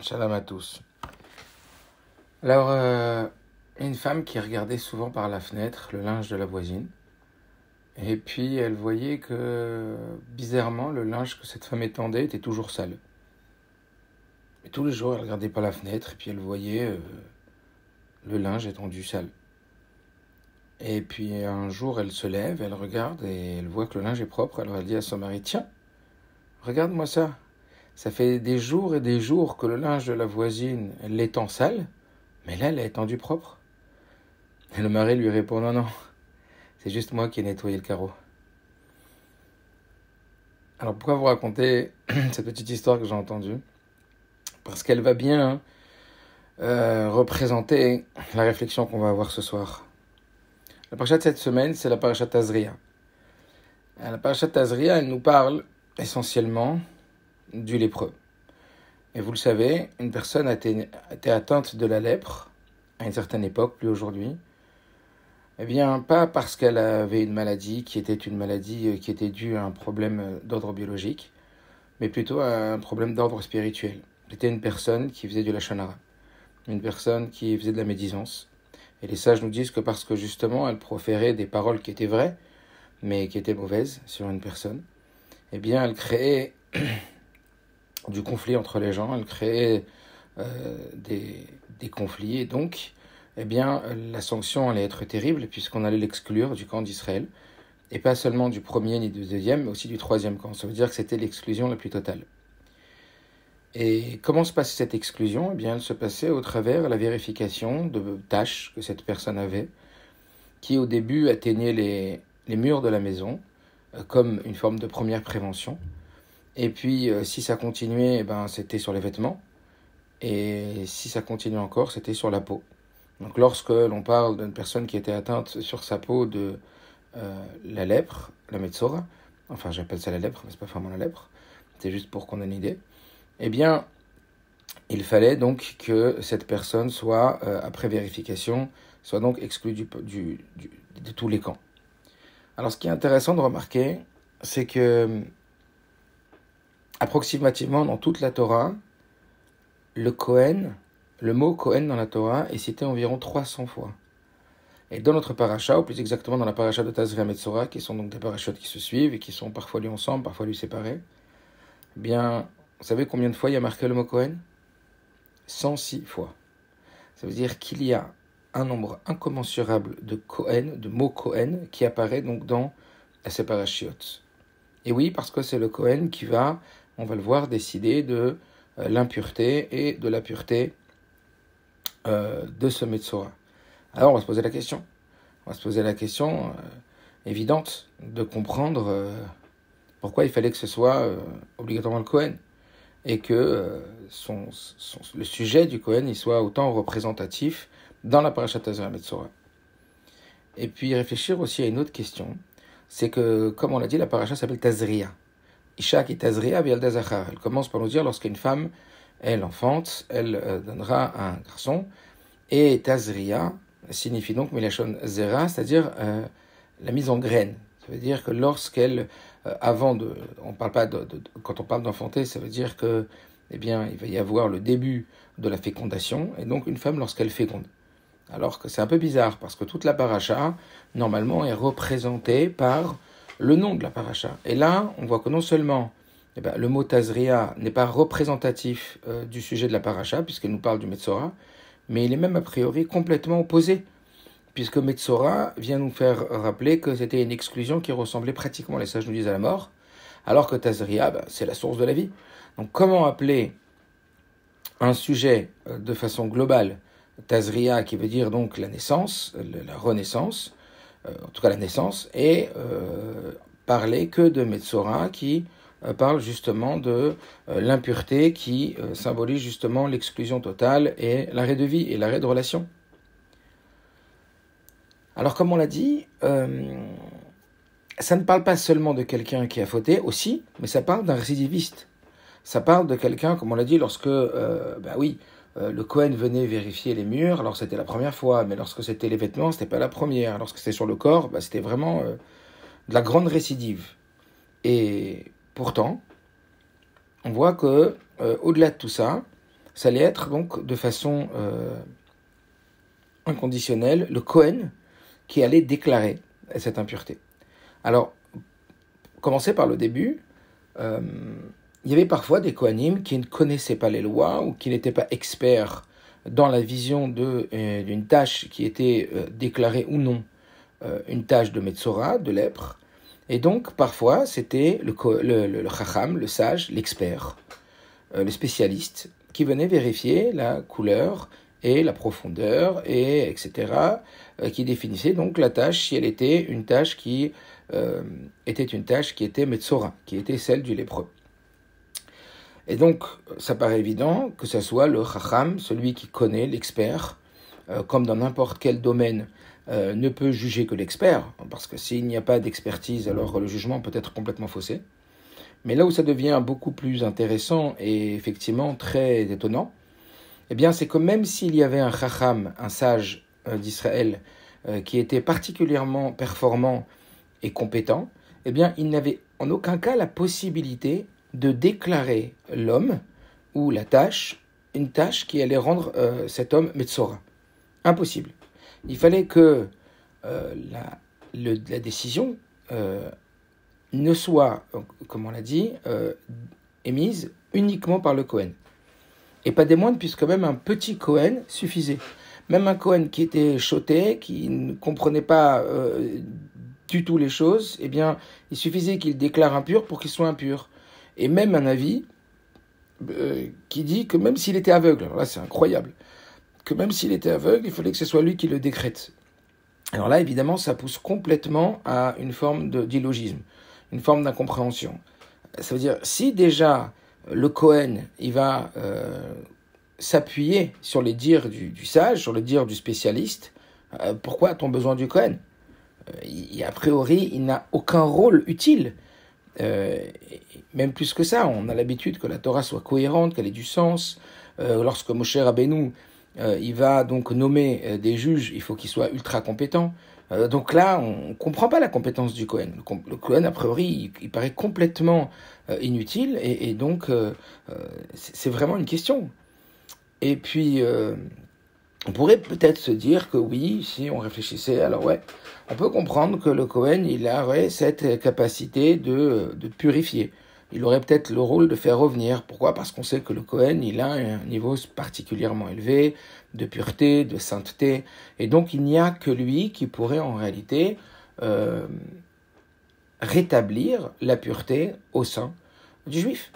Shalom à tous. Alors, une femme qui regardait souvent par la fenêtre le linge de la voisine. Et puis, elle voyait que, bizarrement, le linge que cette femme étendait était toujours sale. Et tous les jours, elle regardait par la fenêtre et puis elle voyait le linge étendu sale. Et puis, un jour, elle se lève, elle regarde et elle voit que le linge est propre. Alors, elle dit à son mari, tiens, regarde-moi ça. Ça fait des jours et des jours que le linge de la voisine, elle l'étend sale. Mais là, elle l'a étendu propre. Et le mari lui répond, non, non, c'est juste moi qui ai nettoyé le carreau. Alors pourquoi vous raconter cette petite histoire que j'ai entendue? Parce qu'elle va bien représenter la réflexion qu'on va avoir ce soir. La parasha de cette semaine, c'est la parasha Tazria. La parasha Tazria, elle nous parle essentiellement du lépreux. Et vous le savez, une personne a été atteinte de la lèpre à une certaine époque, plus aujourd'hui. Eh bien, pas parce qu'elle avait une maladie qui était due à un problème d'ordre biologique, mais plutôt à un problème d'ordre spirituel. C'était une personne qui faisait du lachon hara, une personne qui faisait de la médisance. Et les sages nous disent que parce que justement elle proférait des paroles qui étaient vraies, mais qui étaient mauvaises sur une personne, eh bien elle créait du conflit entre les gens, elle créait des conflits, et donc eh bien, la sanction allait être terrible puisqu'on allait l'exclure du camp d'Israël, et pas seulement du premier ni du deuxième, mais aussi du troisième camp. Ça veut dire que c'était l'exclusion la plus totale. Et comment se passait cette exclusion? Eh bien, elle se passait au travers la vérification de tâches que cette personne avait, qui au début atteignaient les murs de la maison, comme une forme de première prévention. Et puis, si ça continuait, eh ben, c'était sur les vêtements, et si ça continuait encore, c'était sur la peau. Donc lorsque l'on parle d'une personne qui était atteinte sur sa peau de la lèpre, la metzora, enfin j'appelle ça la lèpre, mais c'est pas vraiment la lèpre, c'est juste pour qu'on ait une idée, eh bien il fallait donc que cette personne soit, après vérification, soit donc exclue de tous les camps. Alors ce qui est intéressant de remarquer, c'est que approximativement dans toute la Torah, le mot Kohen dans la Torah est cité environ 300 fois. Et dans notre paracha, ou plus exactement dans la paracha de Tazria Metzora, qui sont donc des parachutes qui se suivent et qui sont parfois lus ensemble, parfois lus séparés, eh bien, vous savez combien de fois il y a marqué le mot Kohen? 106 fois. Ça veut dire qu'il y a un nombre incommensurable de Kohen, de mots Kohen, qui apparaît donc dans ces parachutes. Et oui, parce que c'est le Kohen qui va, on va le voir, décider de l'impureté et de la pureté de ce Metzora. Alors on va se poser la question. On va se poser la question évidente de comprendre pourquoi il fallait que ce soit obligatoirement le Kohen et que le sujet du Kohen il soit autant représentatif dans la parashat Tazria Metzora. Et puis réfléchir aussi à une autre question, c'est que, comme on l'a dit, la parasha s'appelle Tazria. Isha qui Tazria Bialda Zachar. Elle commence par nous dire lorsqu'une femme, elle enfante, elle donnera un garçon. Et Tazria signifie donc Milachon Zera, c'est-à-dire la mise en graine. Ça veut dire que lorsqu'elle, on parle pas quand on parle d'enfanter, ça veut dire que, eh bien, il va y avoir le début de la fécondation, et donc une femme lorsqu'elle féconde. Alors que c'est un peu bizarre, parce que toute la paracha, normalement, est représentée par le nom de la paracha. Et là, on voit que non seulement le mot Tazria n'est pas représentatif du sujet de la paracha, puisqu'elle nous parle du Metzora, mais il est même a priori complètement opposé, puisque Metzora vient nous faire rappeler que c'était une exclusion qui ressemblait pratiquement, les sages nous disent, à la mort, alors que Tazria, c'est la source de la vie. Donc comment appeler un sujet de façon globale Tazria, qui veut dire donc la naissance, la renaissance, en tout cas la naissance, et parler que de Metzora, qui parle justement de l'impureté, qui symbolise justement l'exclusion totale et l'arrêt de vie et l'arrêt de relation. Alors comme on l'a dit, ça ne parle pas seulement de quelqu'un qui a fauté aussi, mais ça parle d'un récidiviste. Ça parle de quelqu'un, comme on l'a dit, lorsque, le Kohen venait vérifier les murs, alors c'était la première fois, mais lorsque c'était les vêtements, c'était pas la première. Lorsque c'était sur le corps, c'était vraiment de la grande récidive. Et pourtant, on voit que, au-delà de tout ça, ça allait être donc de façon inconditionnelle le Kohen qui allait déclarer cette impureté. Alors, commencer par le début, il y avait parfois des Kohanim qui ne connaissaient pas les lois ou qui n'étaient pas experts dans la vision d'une tâche qui était déclarée ou non une tâche de Metzora, de lèpre. Et donc, parfois, c'était le Chacham, le sage, l'expert, le spécialiste, qui venait vérifier la couleur et la profondeur, et etc., qui définissait donc la tâche, si elle était une tâche qui était Metzora, qui était celle du lépreux. Et donc, ça paraît évident que ce soit le Chacham, celui qui connaît, l'expert, comme dans n'importe quel domaine, ne peut juger que l'expert, parce que s'il n'y a pas d'expertise, alors le jugement peut être complètement faussé. Mais là où ça devient beaucoup plus intéressant et effectivement très étonnant, eh bien, c'est que même s'il y avait un Chacham, un sage d'Israël, qui était particulièrement performant et compétent, eh bien, il n'avait en aucun cas la possibilité de déclarer l'homme ou la tâche, une tâche qui allait rendre cet homme Metzora. Impossible. Il fallait que la décision ne soit, comme on l'a dit, émise uniquement par le Kohen. Et pas des moindres, puisque même un petit Kohen suffisait. Même un Kohen qui était choté, qui ne comprenait pas du tout les choses, eh bien, il suffisait qu'il déclare impur pour qu'il soit impur. Et même un avis qui dit que même s'il était aveugle, alors là c'est incroyable, que même s'il était aveugle, il fallait que ce soit lui qui le décrète. Alors là, évidemment, ça pousse complètement à une forme d'illogisme, une forme d'incompréhension. Ça veut dire, si déjà le Kohen, il va s'appuyer sur les dires du sage, sur les dires du spécialiste, pourquoi a-t-on besoin du Kohen ? A priori, il n'a aucun rôle utile. Même plus que ça, on a l'habitude que la Torah soit cohérente, qu'elle ait du sens. Lorsque Moshe Rabbeinu il va donc nommer des juges, il faut qu'ils soient ultra compétents. Donc là, on ne comprend pas la compétence du Kohen. Le Kohen, a priori, il paraît complètement inutile, et donc c'est vraiment une question. Et puis, on pourrait peut-être se dire que oui, si on réfléchissait, alors ouais, on peut comprendre que le Kohen, il aurait cette capacité de purifier. Il aurait peut-être le rôle de faire revenir. Pourquoi ? Parce qu'on sait que le Kohen, il a un niveau particulièrement élevé de pureté, de sainteté. Et donc, il n'y a que lui qui pourrait en réalité rétablir la pureté au sein du juif.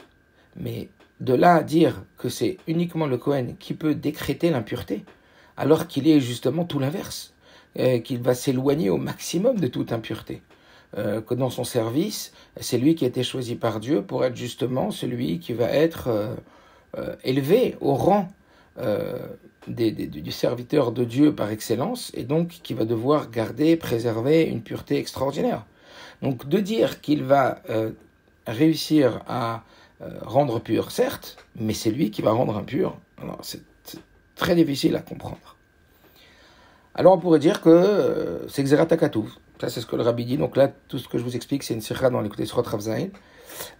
Mais de là à dire que c'est uniquement le Kohen qui peut décréter l'impureté, alors qu'il est justement tout l'inverse, qu'il va s'éloigner au maximum de toute impureté. Que dans son service, c'est lui qui a été choisi par Dieu pour être justement celui qui va être élevé au rang du serviteur de Dieu par excellence, et donc qui va devoir garder, préserver une pureté extraordinaire. Donc de dire qu'il va réussir à rendre pur, certes, mais c'est lui qui va rendre impur, alors c'est très difficile à comprendre. Alors on pourrait dire que c'est Xerat HaKatuv. Ça, c'est ce que le Rabbi dit. Donc là, tout ce que je vous explique, c'est une sikha dans l'écoute Srot Rav Zayin.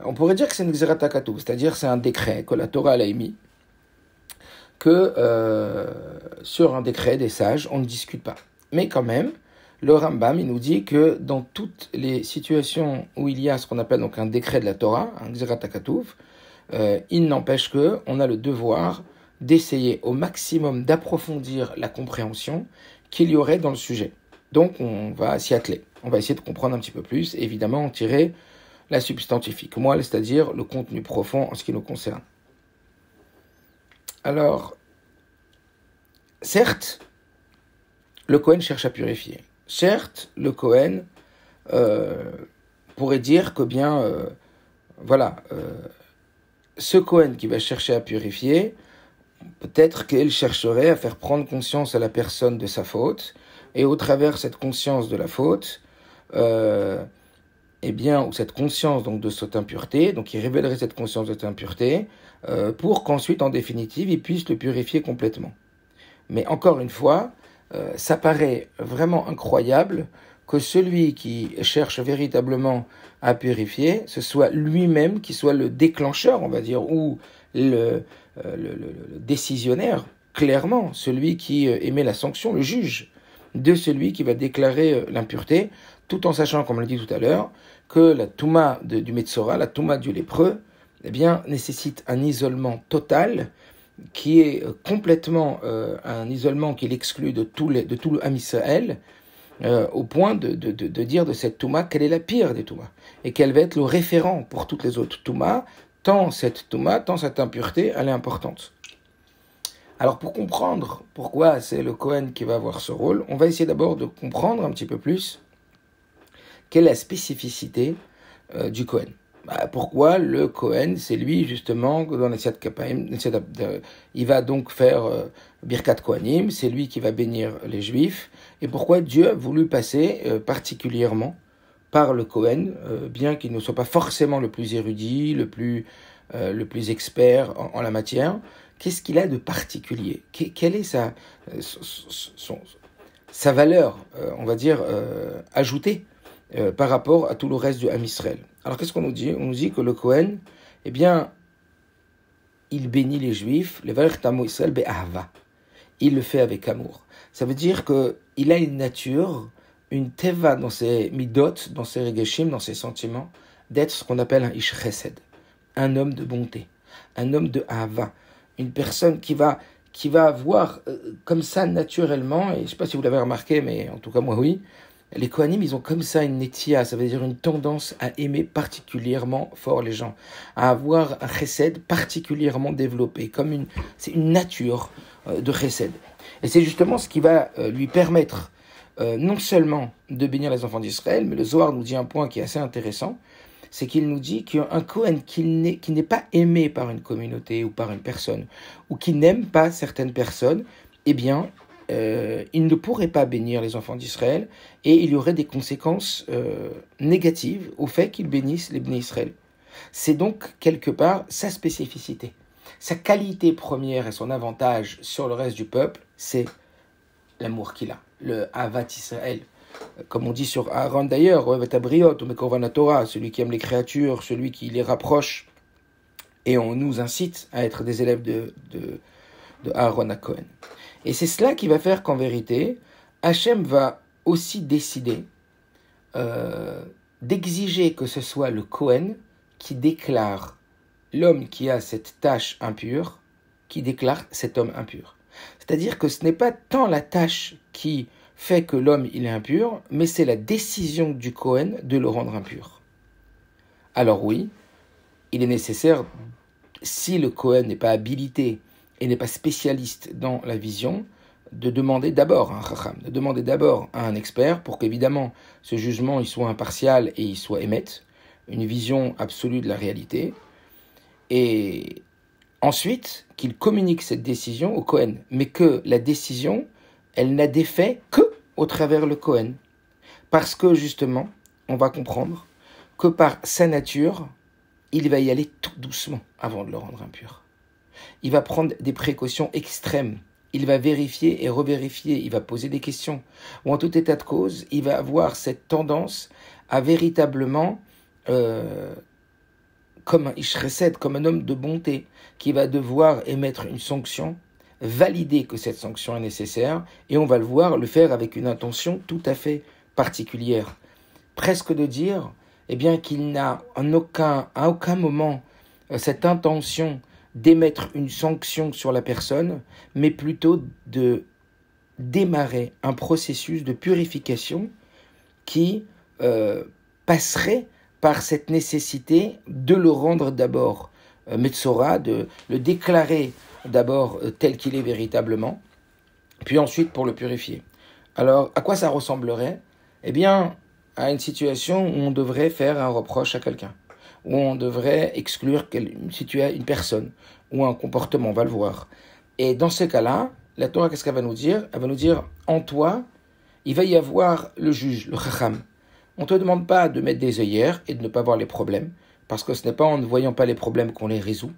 On pourrait dire que c'est une Xerat HaKatuv, c'est-à-dire c'est un décret que la Torah a émis, que sur un décret des sages, on ne discute pas. Mais quand même, le Rambam, il nous dit que dans toutes les situations où il y a ce qu'on appelle donc un décret de la Torah, un Xerat HaKatuv, il n'empêche qu'on a le devoir d'essayer au maximum d'approfondir la compréhension qu'il y aurait dans le sujet. Donc on va s'y atteler, on va essayer de comprendre un petit peu plus, et évidemment en tirer la substantifique moelle, c'est-à-dire le contenu profond en ce qui nous concerne. Alors, certes, le Kohen cherche à purifier. Certes, le Kohen pourrait dire que bien, ce Kohen qui va chercher à purifier, peut-être qu'il chercherait à faire prendre conscience à la personne de sa faute, et au travers cette conscience de la faute, ou cette conscience donc de cette impureté, donc il révélerait cette conscience de cette impureté, pour qu'ensuite, en définitive, il puisse le purifier complètement. Mais encore une fois, ça paraît vraiment incroyable que celui qui cherche véritablement à purifier, ce soit lui-même qui soit le déclencheur, on va dire, ou le décisionnaire, clairement, celui qui émet la sanction, le juge de celui qui va déclarer l'impureté, tout en sachant, comme on l'a dit tout à l'heure, que la touma du Metzora, la touma du lépreux, eh bien, nécessite un isolement total qui est complètement un isolement qui l'exclut de tout le Ham Israël, au point de dire de cette touma qu'elle est la pire des toumas et qu'elle va être le référent pour toutes les autres toumas, tant cette impureté, elle est importante. Alors pour comprendre pourquoi c'est le Kohen qui va avoir ce rôle, on va essayer d'abord de comprendre un petit peu plus quelle est la spécificité du Kohen. Pourquoi le Kohen, c'est lui justement, dans l'Esiat Kapaim, il va donc faire Birkat Kohanim, c'est lui qui va bénir les Juifs, et pourquoi Dieu a voulu passer particulièrement par le Kohen, bien qu'il ne soit pas forcément le plus érudit, le plus expert en la matière. Qu'est-ce qu'il a de particulier? Quelle est sa valeur, on va dire, ajoutée par rapport à tout le reste du Ham Israël? Alors qu'est-ce qu'on nous dit? On nous dit que le Kohen, eh bien, il bénit les Juifs, le Varech Tamo Israël be'ahava. Il le fait avec amour. Ça veut dire qu'il a une nature, une teva dans ses midot, dans ses regeshim, dans ses sentiments, d'être ce qu'on appelle un ish chesed, un homme de bonté, un homme de ahava, une personne qui va avoir comme ça naturellement, et je ne sais pas si vous l'avez remarqué, mais en tout cas moi oui, les Kohanim, ils ont comme ça une netia, ça veut dire une tendance à aimer particulièrement fort les gens, à avoir un chesed particulièrement développé, c'est une nature de chesed. Et c'est justement ce qui va lui permettre non seulement de bénir les enfants d'Israël, mais le Zohar nous dit un point qui est assez intéressant, c'est qu'il nous dit qu'un Kohen qui n'est pas aimé par une communauté ou par une personne, ou qui n'aime pas certaines personnes, eh bien, il ne pourrait pas bénir les enfants d'Israël, et il y aurait des conséquences négatives au fait qu'il bénisse les Bnei Israël. C'est donc quelque part sa spécificité. Sa qualité première et son avantage sur le reste du peuple, c'est l'amour qu'il a, le Avat Israël. Comme on dit sur Aaron d'ailleurs, celui qui aime les créatures, celui qui les rapproche, et on nous incite à être des élèves de Aaron à Cohen. Et c'est cela qui va faire qu'en vérité, Hachem va aussi décider d'exiger que ce soit le Cohen qui déclare l'homme qui a cette tâche impure, qui déclare cet homme impur. C'est-à-dire que ce n'est pas tant la tâche qui fait que l'homme il est impur, mais c'est la décision du Cohen de le rendre impur. Alors oui, il est nécessaire, si le Cohen n'est pas habilité et n'est pas spécialiste dans la vision, de demander d'abord à un chacham, de demander d'abord à un expert pour qu'évidemment ce jugement il soit impartial et il soit émette, une vision absolue de la réalité, et ensuite qu'il communique cette décision au Cohen, mais que la décision, elle n'a d'effet que au travers le Cohen, parce que justement, on va comprendre que par sa nature, il va y aller tout doucement avant de le rendre impur. Il va prendre des précautions extrêmes. Il va vérifier et revérifier. Il va poser des questions. Ou en tout état de cause, il va avoir cette tendance à véritablement, comme un ish chesed, comme un homme de bonté, qui va devoir émettre une sanction, valider que cette sanction est nécessaire, et on va le voir le faire avec une intention tout à fait particulière. Presque de dire, eh bien, qu'il n'a à aucun moment cette intention d'émettre une sanction sur la personne, mais plutôt de démarrer un processus de purification qui passerait par cette nécessité de le rendre d'abord Metzora, de le déclarer d'abord tel qu'il est véritablement, puis ensuite pour le purifier. Alors, à quoi ça ressemblerait? Eh bien, à une situation où on devrait faire un reproche à quelqu'un, où on devrait exclure une personne, ou un comportement, on va le voir. Et dans ces cas-là, la Torah, qu'est-ce qu'elle va nous dire? Elle va nous dire, en toi, il va y avoir le juge, le chacham. On ne te demande pas de mettre des œillères et de ne pas voir les problèmes, parce que ce n'est pas en ne voyant pas les problèmes qu'on les résout.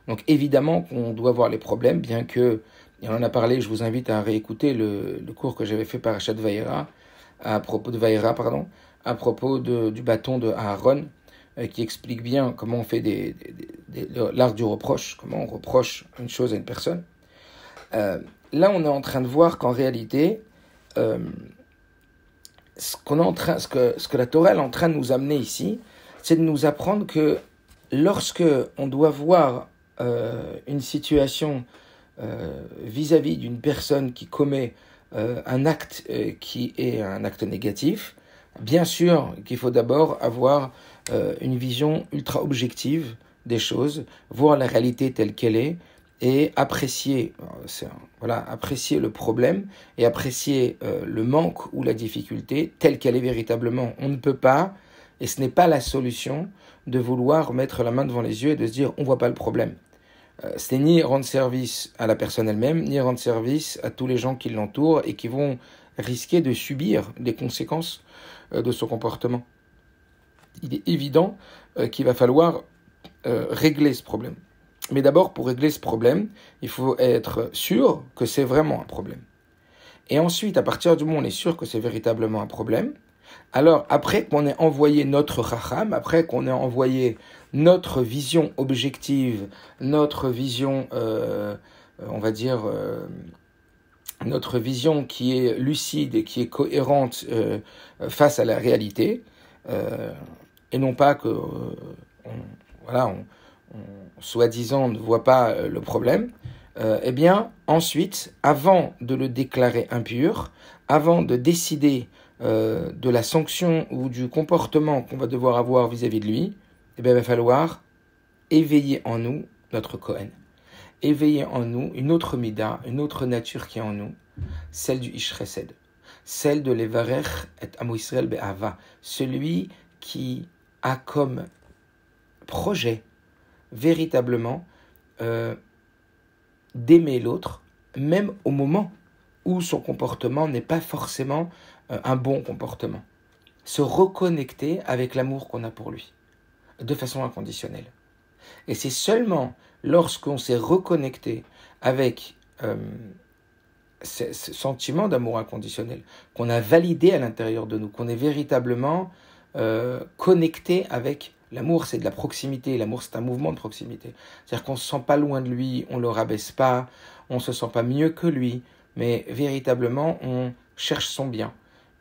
Donc évidemment qu'on doit voir les problèmes, bien que, et on en a parlé, je vous invite à réécouter le cours que j'avais fait par Achat Vaïra, à propos de Vaïra, à propos du bâton de Aaron, qui explique bien comment on fait l'art du reproche, comment on reproche une chose à une personne. Là, on est en train de voir qu'en réalité, ce que la Torah est en train de nous amener ici, c'est de nous apprendre que lorsque on doit voir une situation vis-à-vis d'une personne qui commet un acte qui est un acte négatif, bien sûr qu'il faut d'abord avoir une vision ultra objective des choses, voir la réalité telle qu'elle est et apprécier le problème et apprécier le manque ou la difficulté telle qu'elle est véritablement. On ne peut pas, et ce n'est pas la solution, de vouloir mettre la main devant les yeux et de se dire on ne voit pas le problème. Ce n'est ni rendre service à la personne elle-même, ni rendre service à tous les gens qui l'entourent et qui vont risquer de subir les conséquences de son comportement. Il est évident qu'il va falloir régler ce problème. Mais d'abord, pour régler ce problème, il faut être sûr que c'est vraiment un problème. Et ensuite, à partir du moment où on est sûr que c'est véritablement un problème, alors après qu'on ait envoyé notre chacham, après qu'on ait envoyé notre vision objective, notre vision, notre vision qui est lucide et qui est cohérente face à la réalité, et non pas que on soi-disant ne voit pas le problème, eh bien ensuite, avant de le déclarer impur, avant de décider de la sanction ou du comportement qu'on va devoir avoir vis-à-vis de lui, eh bien, il va falloir éveiller en nous notre Kohen. Éveiller en nous une autre mida, une autre nature qui est en nous, celle du Ish Chesed, celle de l'Evarech et Amo Yisrael Be'ava, celui qui a comme projet véritablement d'aimer l'autre, même au moment où son comportement n'est pas forcément un bon comportement. Se reconnecter avec l'amour qu'on a pour lui, de façon inconditionnelle. Et c'est seulement lorsqu'on s'est reconnecté avec ce sentiment d'amour inconditionnel, qu'on a validé à l'intérieur de nous, qu'on est véritablement connecté avec l'amour. C'est de la proximité, l'amour c'est un mouvement de proximité. C'est-à-dire qu'on ne se sent pas loin de lui, on ne le rabaisse pas, on ne se sent pas mieux que lui, mais véritablement on cherche son bien.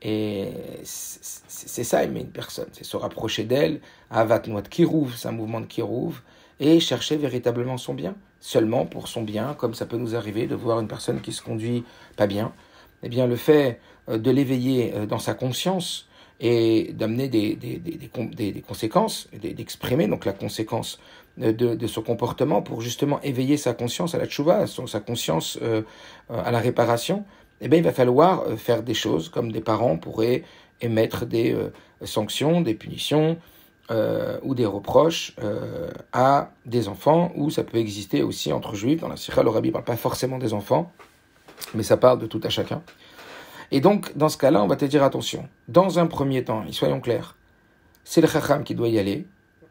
Et c'est ça aimer une personne, c'est se rapprocher d'elle, avat noat kirouv, c'est un mouvement de kirouv, et chercher véritablement son bien, seulement pour son bien, comme ça peut nous arriver de voir une personne qui se conduit pas bien. Eh bien le fait de l'éveiller dans sa conscience et d'amener des conséquences, d'exprimer donc la conséquence de son comportement pour justement éveiller sa conscience à la tchouva, sa conscience à la réparation, eh bien, il va falloir faire des choses comme des parents pourraient émettre des sanctions, des punitions ou des reproches à des enfants, ou ça peut exister aussi entre juifs. Dans la Sikha, le Rabbi ne parle pas forcément des enfants, mais ça parle de tout à chacun. Et donc, dans ce cas-là, on va te dire attention. Dans un premier temps, et soyons clairs, c'est le Chacham qui doit y aller.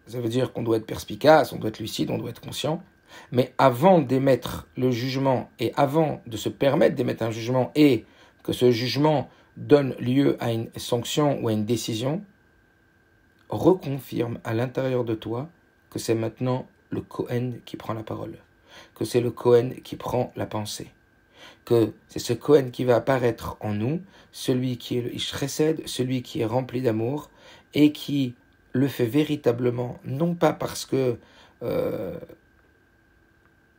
Ça veut dire qu'on doit être perspicace, on doit être lucide, on doit être conscient. Mais avant d'émettre le jugement et avant de se permettre d'émettre un jugement et que ce jugement donne lieu à une sanction ou à une décision, reconfirme à l'intérieur de toi que c'est maintenant le Kohen qui prend la parole, que c'est le Kohen qui prend la pensée, que c'est ce Kohen qui va apparaître en nous, celui qui est le Ish Chesed, celui qui est rempli d'amour et qui le fait véritablement, non pas parce que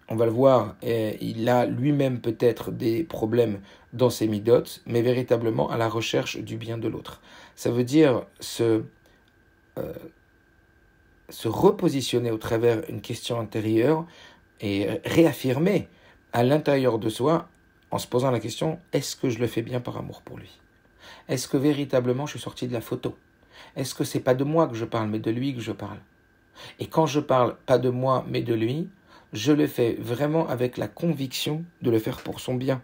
on va le voir, il a lui-même peut-être des problèmes dans ses midotes, mais véritablement à la recherche du bien de l'autre. Ça veut dire se repositionner au travers une question intérieure et réaffirmer à l'intérieur de soi en se posant la question, est-ce que je le fais bien par amour pour lui ? Est-ce que véritablement je suis sorti de la photo ? Est-ce que c'est pas de moi que je parle, mais de lui que je parle ? Et quand je parle pas de moi, mais de lui, je le fais vraiment avec la conviction de le faire pour son bien.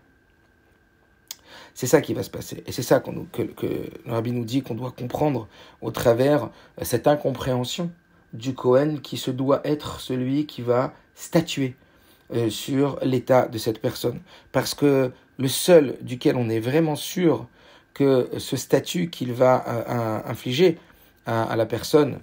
C'est ça qui va se passer. Et c'est ça que le Rabbi nous dit qu'on doit comprendre au travers cette incompréhension du Kohen qui se doit être celui qui va statuer sur l'état de cette personne. Parce que le seul duquel on est vraiment sûr que ce statut qu'il va infliger à la personne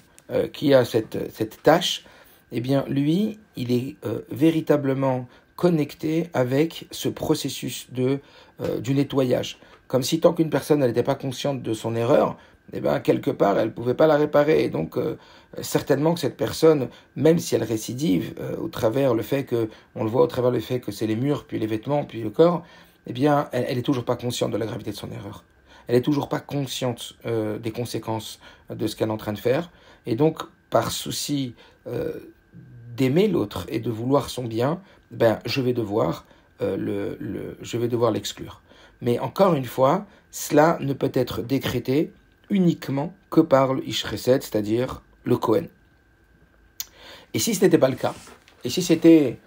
qui a cette tâche, eh bien, lui, il est véritablement connecté avec ce processus du nettoyage. Comme si tant qu'une personne n'était pas consciente de son erreur, eh bien, quelque part, elle ne pouvait pas la réparer. Et donc, certainement que cette personne, même si elle récidive, au travers le fait que, on le voit au travers le fait que c'est les murs, puis les vêtements, puis le corps, eh bien, elle est toujours pas consciente de la gravité de son erreur. Elle est toujours pas consciente des conséquences de ce qu'elle est en train de faire. Et donc, par souci d'aimer l'autre et de vouloir son bien, ben, je vais devoir l'exclure. Mais encore une fois, cela ne peut être décrété uniquement que par le Ish Chesed, c'est-à-dire le Kohen. Et si ce n'était pas le cas, et si c'était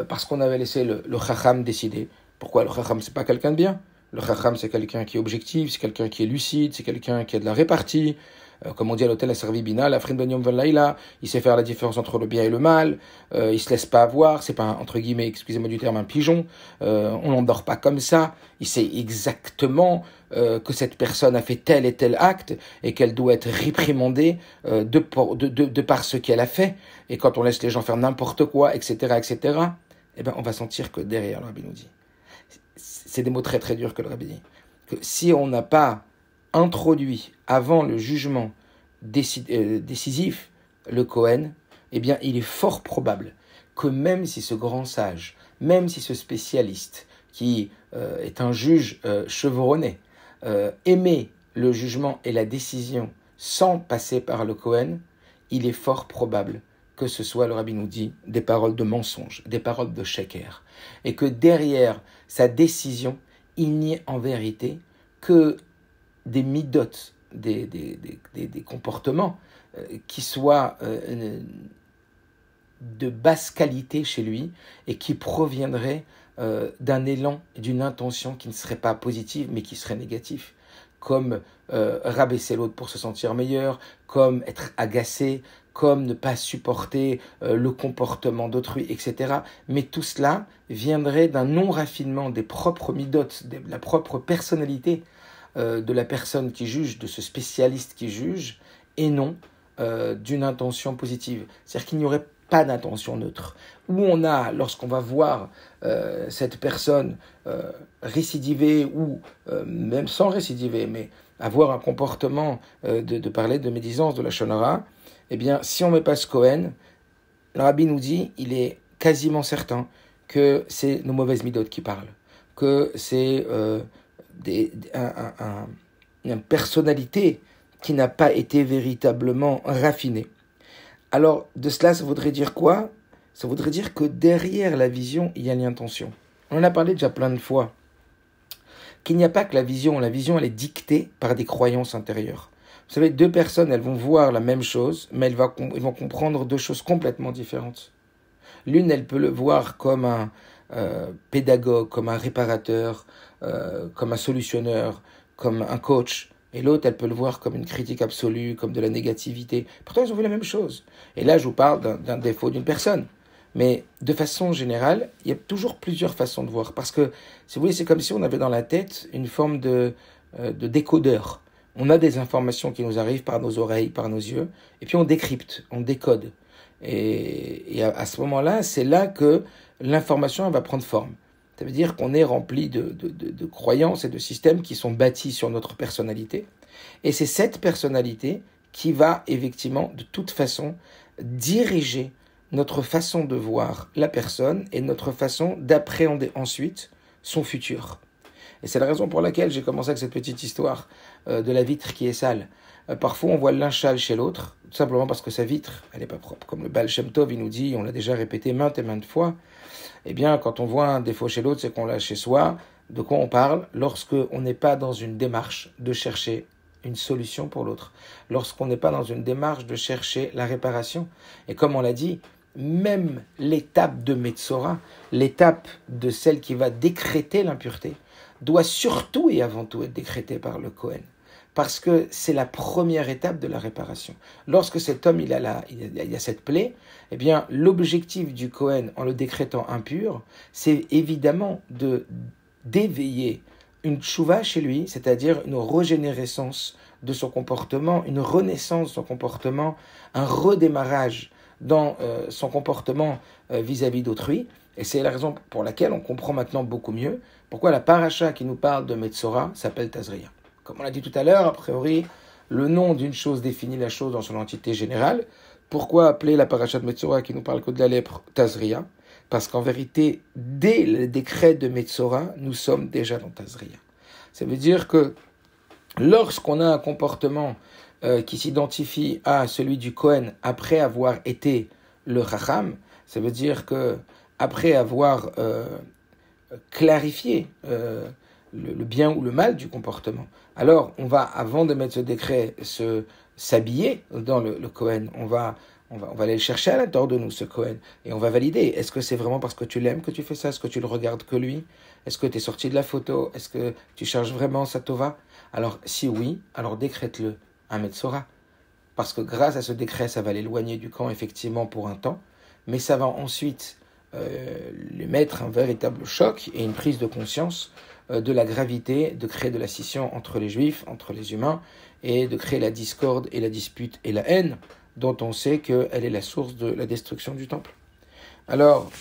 parce qu'on avait laissé le Chacham décider, pourquoi le Chacham c'est pas quelqu'un de bien? Le Chacham c'est quelqu'un qui est objectif, c'est quelqu'un qui est lucide, c'est quelqu'un qui a de la répartie, comme on dit à l'hôtel, la servi bina, la frin ben yom vel laila, il sait faire la différence entre le bien et le mal, il se laisse pas avoir, c'est pas entre guillemets, excusez-moi du terme, un pigeon, on n'endort pas comme ça, il sait exactement que cette personne a fait tel et tel acte et qu'elle doit être réprimandée de par ce qu'elle a fait, et quand on laisse les gens faire n'importe quoi, etc., eh ben on va sentir que derrière, le Rabbi nous dit, c'est des mots très très durs que le Rabbi dit, que si on n'a pas introduit avant le jugement décisif le Kohen, eh bien, il est fort probable que même si ce grand sage, même si ce spécialiste, qui est un juge chevronné, aimait le jugement et la décision sans passer par le Kohen, il est fort probable que ce soit, le Rabbi nous dit, des paroles de mensonge, des paroles de sheker, et que derrière sa décision, il n'y ait en vérité que des midotes, des comportements qui soient de basse qualité chez lui et qui proviendraient d'un élan, d'une intention qui ne serait pas positive mais qui serait négative, comme rabaisser l'autre pour se sentir meilleur, comme être agacé, comme ne pas supporter le comportement d'autrui, etc. Mais tout cela viendrait d'un non-raffinement des propres midotes, de la propre personnalité de la personne qui juge, de ce spécialiste qui juge, et non d'une intention positive. C'est-à-dire qu'il n'y aurait pas d'intention neutre. Où on a, lorsqu'on va voir cette personne récidiver, ou même sans récidiver, mais avoir un comportement de parler de médisance, de la shonara, eh bien, si on ne met pas ce Kohen, le Rabbi nous dit, il est quasiment certain que c'est nos mauvaises midotes qui parlent, que c'est une personnalité qui n'a pas été véritablement raffinée. Alors, de cela, ça voudrait dire quoi? Ça voudrait dire que derrière la vision, il y a l'intention. On en a parlé déjà plein de fois. Qu'il n'y a pas que la vision, elle est dictée par des croyances intérieures. Vous savez, deux personnes, elles vont voir la même chose, mais elles vont comprendre deux choses complètement différentes. L'une, elle peut le voir comme un pédagogue, comme un réparateur, comme un solutionneur, comme un coach. Et l'autre, elle peut le voir comme une critique absolue, comme de la négativité. Pourtant, ils ont vu la même chose. Et là, je vous parle d'un défaut d'une personne. Mais de façon générale, il y a toujours plusieurs façons de voir. Parce que, si vous voulez, c'est comme si on avait dans la tête une forme de décodeur. On a des informations qui nous arrivent par nos oreilles, par nos yeux, et puis on décrypte, on décode. Et à ce moment-là, c'est là que l'information elle va prendre forme. Ça veut dire qu'on est rempli de croyances et de systèmes qui sont bâtis sur notre personnalité. Et c'est cette personnalité qui va effectivement, de toute façon, diriger notre façon de voir la personne et notre façon d'appréhender ensuite son futur. Et c'est la raison pour laquelle j'ai commencé avec cette petite histoire de la vitre qui est sale. Parfois, on voit l'un châle chez l'autre, tout simplement parce que sa vitre, elle n'est pas propre. Comme le Baal Shem Tov, il nous dit, on l'a déjà répété maintes et maintes fois, eh bien, quand on voit un défaut chez l'autre, c'est qu'on l'a chez soi. De quoi on parle? Lorsqu'on n'est pas dans une démarche de chercher une solution pour l'autre. Lorsqu'on n'est pas dans une démarche de chercher la réparation. Et comme on l'a dit, même l'étape de Metzora, l'étape de celle qui va décréter l'impureté, doit surtout et avant tout être décrétée par le Kohen. Parce que c'est la première étape de la réparation. Lorsque cet homme il a cette plaie, eh bien l'objectif du Kohen en le décrétant impur, c'est évidemment d'éveiller une tchouva chez lui, c'est-à-dire une régénérescence de son comportement, une renaissance de son comportement, un redémarrage dans son comportement vis-à-vis d'autrui. Et c'est la raison pour laquelle on comprend maintenant beaucoup mieux pourquoi la paracha qui nous parle de Metzora s'appelle Tazria. Comme on l'a dit tout à l'heure, a priori, le nom d'une chose définit la chose dans son entité générale. Pourquoi appeler la paracha de Metzora qui nous parle que de la lèpre Tazria? Parce qu'en vérité, dès le décret de Metzora, nous sommes déjà dans Tazria. Ça veut dire que lorsqu'on a un comportement qui s'identifie à celui du Kohen après avoir été le Chacham, ça veut dire que après avoir clarifié le bien ou le mal du comportement, alors on va, avant de mettre ce décret, s'habiller dans le Kohen. On va aller le chercher à l'intérieur de nous, ce Kohen, et on va valider. Est-ce que c'est vraiment parce que tu l'aimes que tu fais ça? Est-ce que tu le regardes que lui? Est-ce que tu es sorti de la photo? Est-ce que tu cherches vraiment sa tova? Alors, si oui, alors décrète-le un Metzora. Parce que grâce à ce décret, ça va l'éloigner du camp, effectivement, pour un temps, mais ça va ensuite lui mettre un véritable choc et une prise de conscience de la gravité de créer de la scission entre les Juifs, entre les humains, et de créer la discorde et la dispute et la haine, dont on sait qu'elle est la source de la destruction du temple. Alors,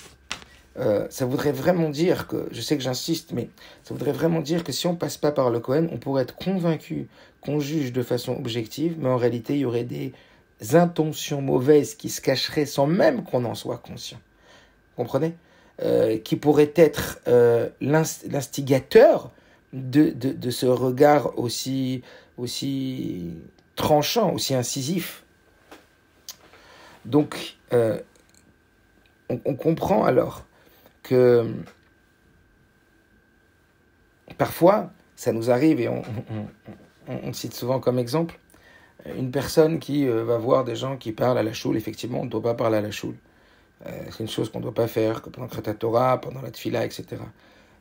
ça voudrait vraiment dire que, je sais que j'insiste, mais ça voudrait vraiment dire que si on ne passe pas par le Kohen, on pourrait être convaincu qu'on juge de façon objective, mais en réalité, il y aurait des intentions mauvaises qui se cacheraient sans même qu'on en soit conscient. Vous comprenez? Qui pourrait être l'instigateur de ce regard aussi tranchant, aussi incisif. Donc, on comprend alors que parfois, ça nous arrive, et on cite souvent comme exemple, une personne qui va voir des gens qui parlent à la choule. Effectivement, on ne doit pas parler à la choule. C'est une chose qu'on ne doit pas faire, que pendant le Kriyat Torah, pendant la Tfila, etc.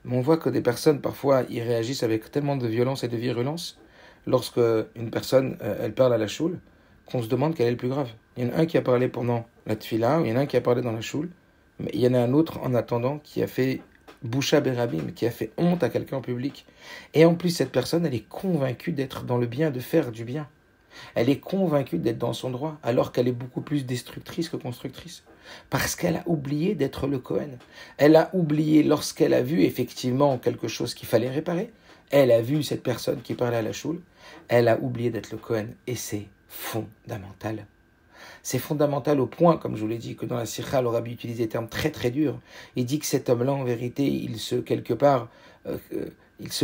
Mais on voit que des personnes, parfois, ils réagissent avec tellement de violence et de virulence lorsque une personne, elle parle à la choule, qu'on se demande quel est le plus grave. Il y en a un qui a parlé pendant la Tfila, il y en a un qui a parlé dans la choule, mais il y en a un autre, en attendant, qui a fait Boucha Berabim, qui a fait honte à quelqu'un en public. Et en plus, cette personne, elle est convaincue d'être dans le bien, de faire du bien. Elle est convaincue d'être dans son droit, alors qu'elle est beaucoup plus destructrice que constructrice. Parce qu'elle a oublié d'être le Kohen. Elle a oublié, lorsqu'elle a vu effectivement quelque chose qu'il fallait réparer, elle a vu cette personne qui parlait à la choule, elle a oublié d'être le Kohen. Et c'est fondamental. C'est fondamental au point, comme je vous l'ai dit, que dans la Sikha, le Rabbi utilise des termes très très durs. Il dit que cet homme-là, en vérité, il se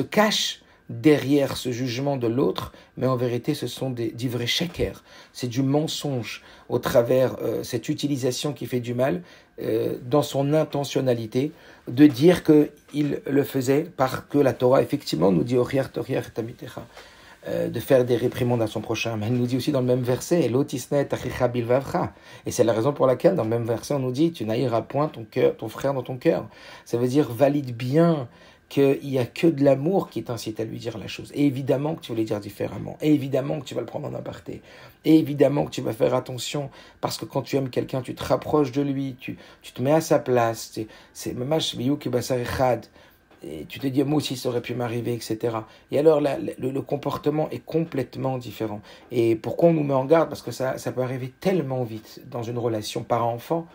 cache derrière ce jugement de l'autre, mais en vérité, ce sont du vrai sheker. C'est du mensonge au travers cette utilisation qui fait du mal dans son intentionnalité de dire qu'il le faisait parce que la Torah, effectivement, nous dit de faire des réprimandes à son prochain. Mais elle nous dit aussi dans le même verset, et c'est la raison pour laquelle dans le même verset on nous dit, tu n'haïras point ton frère dans ton cœur. Ça veut dire valide bien qu'il n'y a que de l'amour qui t'incite à lui dire la chose. Et évidemment que tu vas les dire différemment. Et évidemment que tu vas le prendre en aparté. Et évidemment que tu vas faire attention, parce que quand tu aimes quelqu'un, tu te rapproches de lui, tu te mets à sa place. Et tu te dis, moi aussi, ça aurait pu m'arriver, etc. Et alors, le comportement est complètement différent. Et pourquoi on nous met en garde? Parce que ça peut arriver tellement vite dans une relation parent-enfant.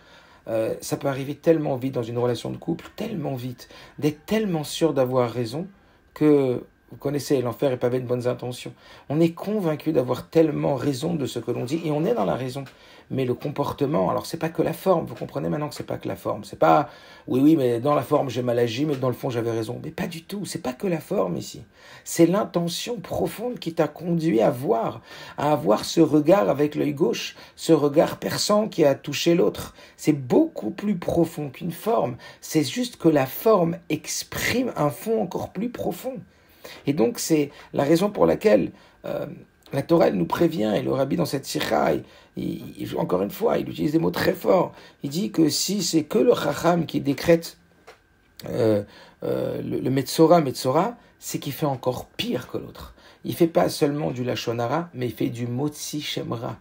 Ça peut arriver tellement vite dans une relation de couple, tellement vite, d'être tellement sûr d'avoir raison que, vous connaissez, l'enfer est pavé de bonnes intentions. On est convaincu d'avoir tellement raison de ce que l'on dit, et on est dans la raison. Mais le comportement, alors c'est pas que la forme, vous comprenez maintenant que c'est pas que la forme. C'est pas, oui, mais dans la forme j'ai mal agi, mais dans le fond j'avais raison. Mais pas du tout, c'est pas que la forme ici. C'est l'intention profonde qui t'a conduit à avoir ce regard avec l'œil gauche, ce regard perçant qui a touché l'autre. C'est beaucoup plus profond qu'une forme. C'est juste que la forme exprime un fond encore plus profond. Et donc c'est la raison pour laquelle la Torah elle nous prévient, et le Rabbi dans cette sikha, encore une fois, il utilise des mots très forts. Il dit que si c'est que le Chacham qui décrète le Metzora, c'est qu'il fait encore pire que l'autre. Il fait pas seulement du Lashon Hara, mais il fait du Motzi Shemra.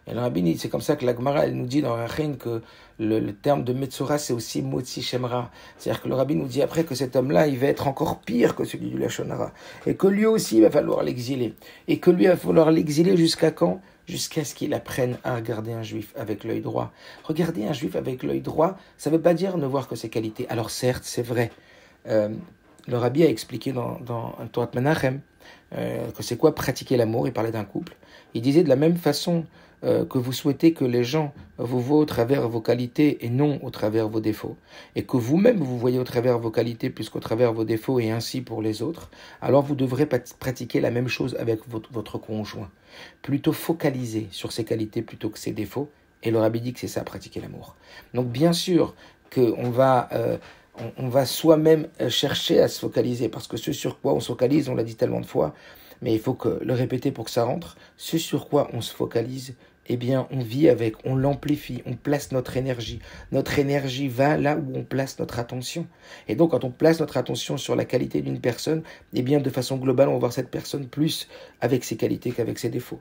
Et le Rabbi, c'est comme ça que la Gemara, elle nous dit dans Rachin que le terme de Metzora, c'est aussi Motzi Shemra. C'est-à-dire que le rabbi nous dit après que cet homme-là, il va être encore pire que celui du Lashon Hara. Et que lui aussi, il va falloir l'exiler. Et que lui, il va falloir l'exiler jusqu'à quand? Jusqu'à ce qu'il apprenne à regarder un juif avec l'œil droit. Regarder un juif avec l'œil droit, ça ne veut pas dire ne voir que ses qualités. Alors certes, c'est vrai. Le rabbi a expliqué dans un Torah Menachem que c'est quoi pratiquer l'amour. Il parlait d'un couple. Il disait de la même façon que vous souhaitez que les gens vous voient au travers vos qualités et non au travers vos défauts, et que vous-même vous voyez au travers vos qualités plus qu'au travers vos défauts et ainsi pour les autres, alors vous devrez pratiquer la même chose avec votre conjoint. Plutôt focaliser sur ses qualités plutôt que ses défauts, et le rabbi dit que c'est ça, pratiquer l'amour. Donc bien sûr qu'on va... on va soi-même chercher à se focaliser, parce que ce sur quoi on se focalise, on l'a dit tellement de fois, mais il faut le répéter pour que ça rentre, ce sur quoi on se focalise, eh bien on vit avec, on l'amplifie, on place notre énergie. Notre énergie va là où on place notre attention. Et donc quand on place notre attention sur la qualité d'une personne, eh bien de façon globale, on va voir cette personne plus avec ses qualités qu'avec ses défauts.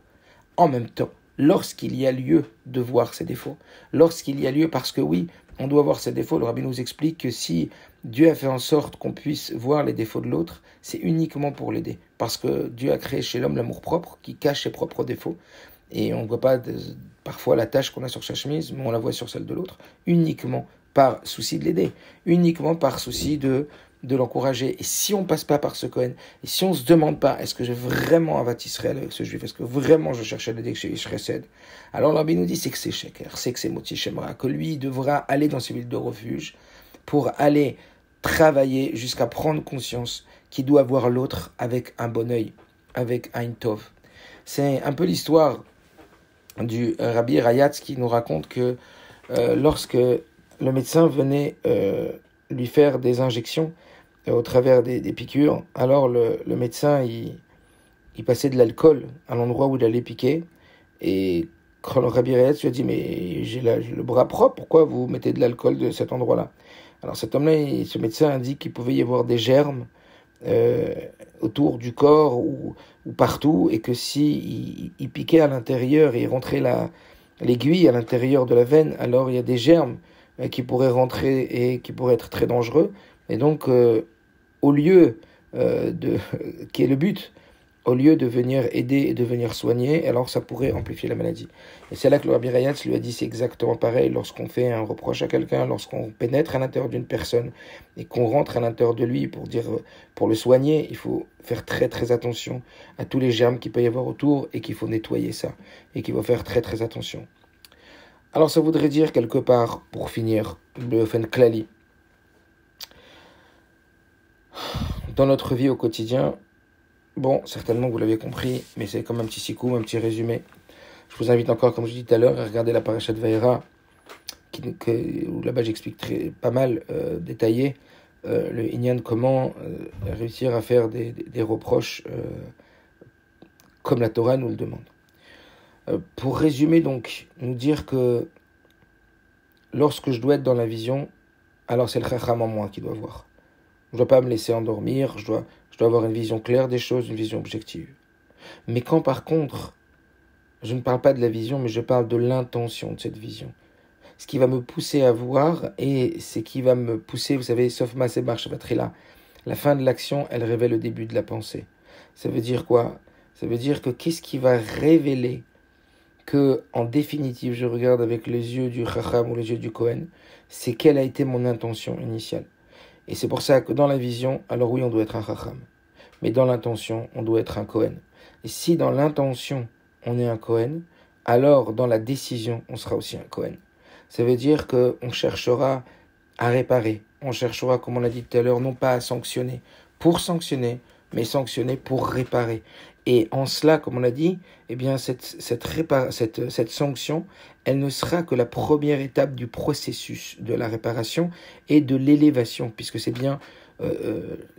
En même temps, lorsqu'il y a lieu de voir ses défauts, lorsqu'il y a lieu, parce que oui, on doit voir ses défauts, le rabbi nous explique que si Dieu a fait en sorte qu'on puisse voir les défauts de l'autre, c'est uniquement pour l'aider. Parce que Dieu a créé chez l'homme l'amour-propre qui cache ses propres défauts. Et on ne voit pas parfois la tâche qu'on a sur sa chemise, mais on la voit sur celle de l'autre, uniquement par souci de l'aider, uniquement par souci de l'encourager. Et si on ne passe pas par ce Cohen, et si on ne se demande pas, est-ce que j'ai vraiment un Israël avec ce juif, est-ce que vraiment je cherche à l'aider chez Ishresed, alors le rabbi nous dit c'est que c'est Sheker, c'est que c'est Moti Shemra, que lui il devra aller dans ces villes de refuge pour aller travailler jusqu'à prendre conscience qu'il doit voir l'autre avec un bon œil, avec un Tov. C'est un peu l'histoire du Rabbi Rayatz qui nous raconte que lorsque le médecin venait lui faire des injections au travers des piqûres, alors le médecin il passait de l'alcool à l'endroit où il allait piquer, et quand le Rabbi Rayatz lui a dit mais j'ai le bras propre, pourquoi vous mettez de l'alcool de cet endroit-là? Alors cet homme-là, ce médecin a dit qu'il pouvait y avoir des germes autour du corps ou partout, et que si il piquait à l'intérieur et il rentrait l'aiguille à l'intérieur de la veine, alors il y a des germes qui pourraient rentrer et qui pourraient être très dangereux. Et donc, au lieu qui est le but, au lieu de venir aider et de venir soigner, alors ça pourrait amplifier la maladie. Et c'est là que le Rabbi Rayatz lui a dit c'est exactement pareil lorsqu'on fait un reproche à quelqu'un, lorsqu'on pénètre à l'intérieur d'une personne et qu'on rentre à l'intérieur de lui pour le soigner, il faut faire très très attention à tous les germes qu'il peut y avoir autour et qu'il faut nettoyer ça et qu'il faut faire très très attention. Alors ça voudrait dire quelque part, pour finir, le Fen Klali, dans notre vie au quotidien. Bon, certainement vous l'avez compris, mais c'est comme un petit sikoum, un petit résumé. Je vous invite encore, comme je dis tout à l'heure, à regarder la parasha de Vaïra, où là-bas j'explique pas mal détaillé le Inyan, comment réussir à faire des reproches comme la Torah nous le demande. Pour résumer donc, nous dire que lorsque je dois être dans la vision, alors c'est le Chacham en moi qui doit voir. Je ne dois pas me laisser endormir, je dois avoir une vision claire des choses, une vision objective. Mais quand par contre, je ne parle pas de la vision, mais je parle de l'intention de cette vision. Ce qui va me pousser à voir, et ce qui va me pousser, vous savez, sauf ma sébarche, là. La fin de l'action, elle révèle le début de la pensée. Ça veut dire quoi? Ça veut dire que qu'est-ce qui va révéler que, en définitive, je regarde avec les yeux du Chacham ou les yeux du Kohen, c'est quelle a été mon intention initiale. Et c'est pour ça que dans la vision, alors oui, on doit être un Chacham. Mais dans l'intention, on doit être un Kohen. Et si dans l'intention, on est un Kohen, alors dans la décision, on sera aussi un Kohen. Ça veut dire qu'on cherchera à réparer. On cherchera, comme on l'a dit tout à l'heure, non pas à sanctionner pour sanctionner, mais sanctionner pour réparer. Et en cela, comme on l'a dit, eh bien cette sanction, elle ne sera que la première étape du processus de la réparation et de l'élévation, puisque c'est bien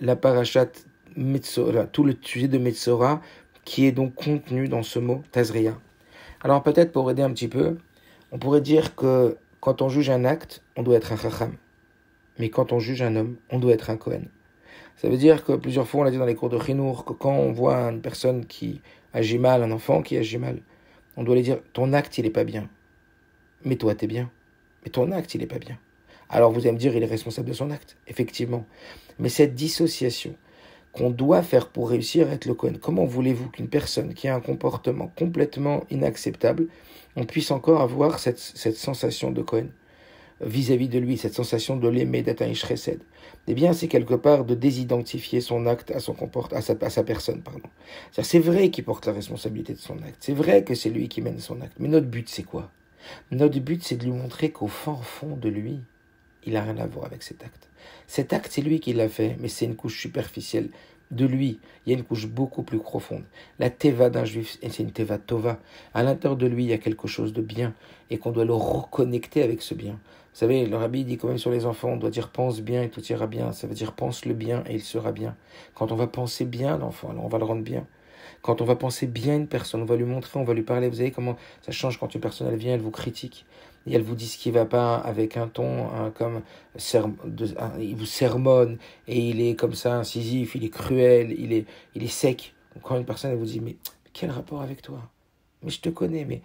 la parashat Metzora, tout le sujet de Metzora, qui est donc contenu dans ce mot Tazria. Alors peut-être pour aider un petit peu, on pourrait dire que quand on juge un acte, on doit être un Chacham. Mais quand on juge un homme, on doit être un Kohen. Ça veut dire que plusieurs fois, on l'a dit dans les cours de Chinour, que quand on voit une personne qui agit mal, un enfant qui agit mal, on doit lui dire, ton acte, il est pas bien. Mais toi, t'es bien. mais ton acte, il n'est pas bien. Alors vous allez me dire, il est responsable de son acte, effectivement. Mais cette dissociation qu'on doit faire pour réussir à être le Kohen, comment voulez-vous qu'une personne qui a un comportement complètement inacceptable, on puisse encore avoir cette sensation de Kohen vis-à-vis de lui, cette sensation de l'aimer, d'être un Ish Chesed? Eh bien, c'est quelque part de désidentifier son acte à sa personne, pardon. C'est vrai qu'il porte la responsabilité de son acte. C'est vrai que c'est lui qui mène son acte. Mais notre but, c'est quoi? Notre but, c'est de lui montrer qu'au fond de lui, il n'a rien à voir avec cet acte. Cet acte, c'est lui qui l'a fait, mais c'est une couche superficielle de lui. Il y a une couche beaucoup plus profonde. La teva d'un juif, c'est une teva tova. À l'intérieur de lui, il y a quelque chose de bien et qu'on doit le reconnecter avec ce bien. Vous savez, le rabbi dit quand même sur les enfants, on doit dire pense bien et tout ira bien. Ça veut dire pense le bien et il sera bien. Quand on va penser bien l'enfant, alors on va le rendre bien. Quand on va penser bien une personne, on va lui montrer, on va lui parler. Vous savez comment ça change quand une personne elle vient, elle vous critique et elle vous dit ce qui ne va pas avec un ton comme il vous sermonne et il est comme ça incisif, il est cruel, il est sec. Quand une personne elle vous dit mais quel rapport avec toi? Mais je te connais, mais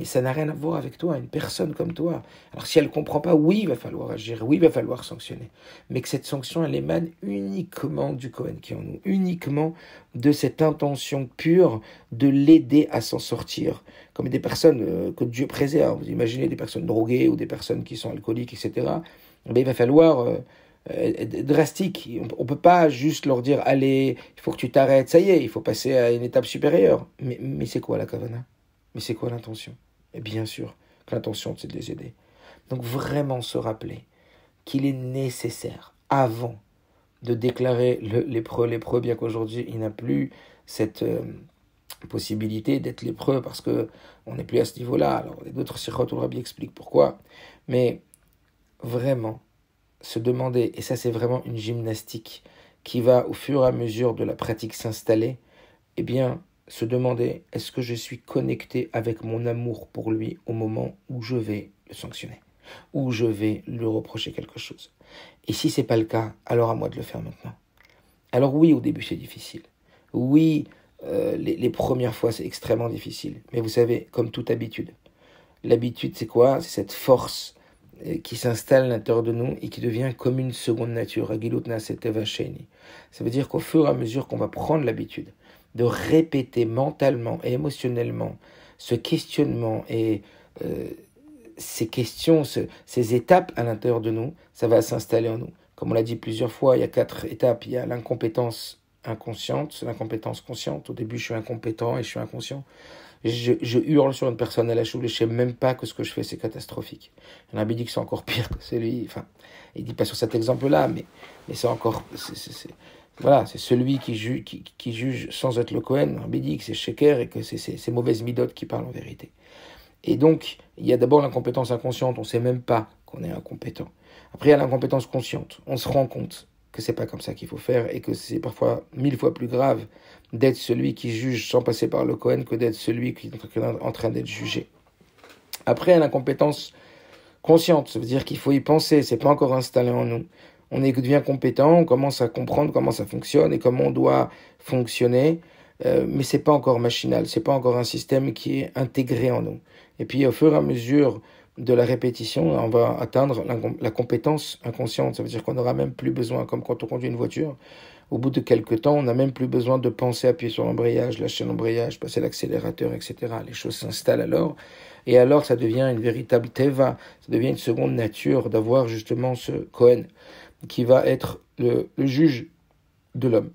ça n'a rien à voir avec toi, une personne comme toi. Alors si elle ne comprend pas, oui, il va falloir agir, oui, il va falloir sanctionner. Mais que cette sanction, elle émane uniquement du Kohen qui est en nous, uniquement de cette intention pure de l'aider à s'en sortir. Comme des personnes que Dieu préserve. Vous imaginez des personnes droguées ou des personnes qui sont alcooliques, etc. Mais il va falloir être drastique. On ne peut pas juste leur dire, allez, il faut que tu t'arrêtes, ça y est, il faut passer à une étape supérieure. Mais c'est quoi la kavana? Mais c'est quoi l'intention? Et bien sûr que l'intention, c'est de les aider. Donc vraiment se rappeler qu'il est nécessaire, avant de déclarer lépreux, bien qu'aujourd'hui, il n'a plus cette possibilité d'être lépreux parce qu'on n'est plus à ce niveau-là. Alors, il y a d'autres sikhot où le rabbi explique pourquoi. Mais vraiment, se demander, et ça c'est vraiment une gymnastique qui va au fur et à mesure de la pratique s'installer, eh bien, se demander, est-ce que je suis connecté avec mon amour pour lui au moment où je vais le sanctionner, où je vais lui reprocher quelque chose. Et si c'est pas le cas, alors à moi de le faire maintenant. Alors oui, au début c'est difficile. Oui, les premières fois c'est extrêmement difficile. Mais vous savez, comme toute habitude, l'habitude c'est quoi? C'est cette force qui s'installe à l'intérieur de nous et qui devient comme une seconde nature. Ça veut dire qu'au fur et à mesure qu'on va prendre l'habitude de répéter mentalement et émotionnellement ce questionnement et ces questions, ces étapes à l'intérieur de nous, ça va s'installer en nous. Comme on l'a dit plusieurs fois, il y a 4 étapes. Il y a l'incompétence inconsciente, l'incompétence consciente. Au début, je suis incompétent et je suis inconscient. Je hurle sur une personne à la choule et je sais même pas que ce que je fais, c'est catastrophique. Il y en a qui dit que c'est encore pire que celui... Enfin, il dit pas sur cet exemple-là, mais c'est encore... Voilà, c'est celui qui juge sans être le Kohen. Il dit que c'est Sheker et que c'est ces mauvaises midotes qui parlent en vérité. Et donc, il y a d'abord l'incompétence inconsciente. On ne sait même pas qu'on est incompétent. Après, il y a l'incompétence consciente. On se rend compte que c'est pas comme ça qu'il faut faire et que c'est parfois 1000 fois plus grave d'être celui qui juge sans passer par le Kohen que d'être celui qui est en train d'être jugé. Après, il y a l'incompétence consciente. Ça veut dire qu'il faut y penser. C'est pas encore installé en nous. On devient compétent, on commence à comprendre comment ça fonctionne et comment on doit fonctionner, mais c'est pas encore machinal, c'est pas encore un système qui est intégré en nous. Et puis au fur et à mesure de la répétition, on va atteindre la compétence inconsciente. Ça veut dire qu'on n'aura même plus besoin, comme quand on conduit une voiture, au bout de quelques temps, on n'a même plus besoin de penser à appuyer sur l'embrayage, lâcher l'embrayage, passer l'accélérateur, etc. Les choses s'installent alors, et alors ça devient une véritable teva, ça devient une seconde nature d'avoir justement ce Kohen qui va être le juge de l'homme.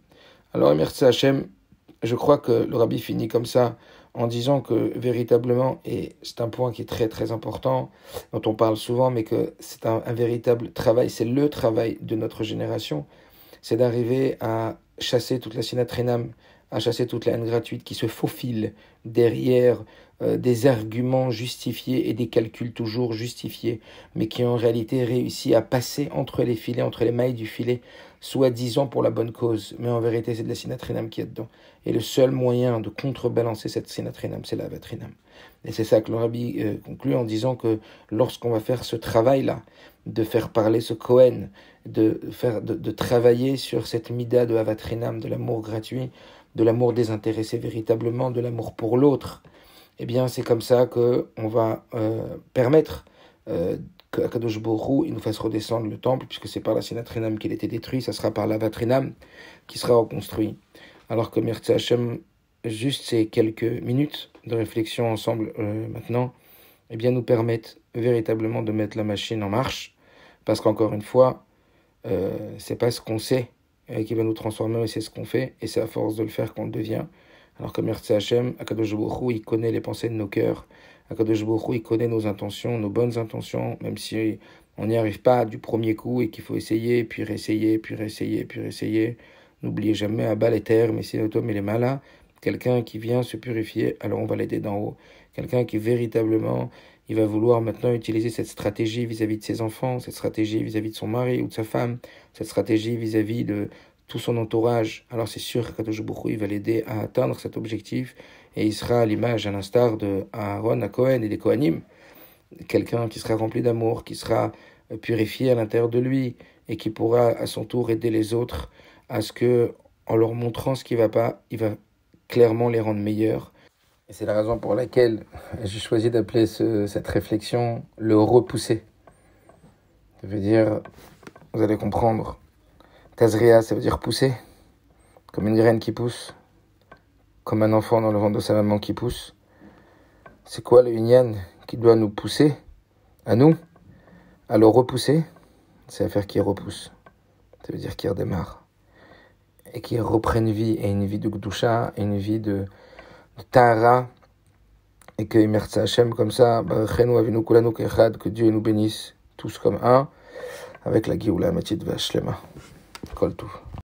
Alors, merci Hachem, je crois que le rabbi finit comme ça, en disant que véritablement, et c'est un point qui est très très important, dont on parle souvent, mais que c'est un véritable travail, c'est le travail de notre génération, c'est d'arriver à chasser toute la sinatrénam, à chasser toute la haine gratuite qui se faufile derrière des arguments justifiés et des calculs toujours justifiés, mais qui en réalité réussit à passer entre les filets, entre les mailles du filet, soi-disant pour la bonne cause, mais en vérité c'est de la sinatrinam qui est dedans. Et le seul moyen de contrebalancer cette sinatrinam, c'est la vatrinam. Et c'est ça que le rabbi conclut en disant que lorsqu'on va faire ce travail-là, de faire parler ce Kohen, de travailler sur cette mida de avatrinam, de l'amour gratuit, de l'amour désintéressé véritablement, de l'amour pour l'autre, eh bien c'est comme ça qu'on va permettre qu'Akadosh Baruch Hu, il nous fasse redescendre le temple, puisque c'est par la Sinatrinam qu'il a été détruit, ça sera par la Vatrinam qui sera reconstruit. Alors que Mirtze Hashem, juste ces quelques minutes de réflexion ensemble maintenant, eh bien, nous permettent véritablement de mettre la machine en marche, parce qu'encore une fois, c'est pas ce qu'on sait qui va nous transformer, mais c'est ce qu'on fait, et c'est à force de le faire qu'on le devient. Alors que Mirtze Hashem, Akadosh Baruch Hu, il connaît les pensées de nos cœurs, Akadosh Baruch Hu, il connaît nos intentions, nos bonnes intentions, même si on n'y arrive pas du premier coup et qu'il faut essayer, puis réessayer, puis réessayer, puis réessayer. N'oubliez jamais, à bas les terres, mais si l'automne il est malin, quelqu'un qui vient se purifier, alors on va l'aider d'en haut. Quelqu'un qui véritablement, il va vouloir maintenant utiliser cette stratégie vis-à-vis de ses enfants, cette stratégie vis-à-vis de son mari ou de sa femme, cette stratégie vis-à-vis de tout son entourage. Alors c'est sûr qu'Akadosh Baruch Hu, il va l'aider à atteindre cet objectif, et il sera à l'image, à l'instar de Aaron, à Cohen et des Kohanim, quelqu'un qui sera rempli d'amour, qui sera purifié à l'intérieur de lui, et qui pourra à son tour aider les autres à ce que, en leur montrant ce qui ne va pas, il va clairement les rendre meilleurs. Et c'est la raison pour laquelle j'ai choisi d'appeler cette réflexion le repousser. Ça veut dire, vous allez comprendre, Tazria, ça veut dire pousser, comme une graine qui pousse, comme un enfant dans le ventre de sa maman qui pousse. C'est quoi le Inyan qui doit nous pousser, à nous, à le repousser? C'est à faire qu'il repousse. Ça veut dire qu'il redémarre. Et qu'il reprenne vie, et une vie de Gdusha, et une vie de Tahara, et que Mirtze Hashem comme ça, Barachenu Avinu Kulanu Kechad, que Dieu nous bénisse tous comme un, avec la Géoula Matit Vashlema. Kol Tov.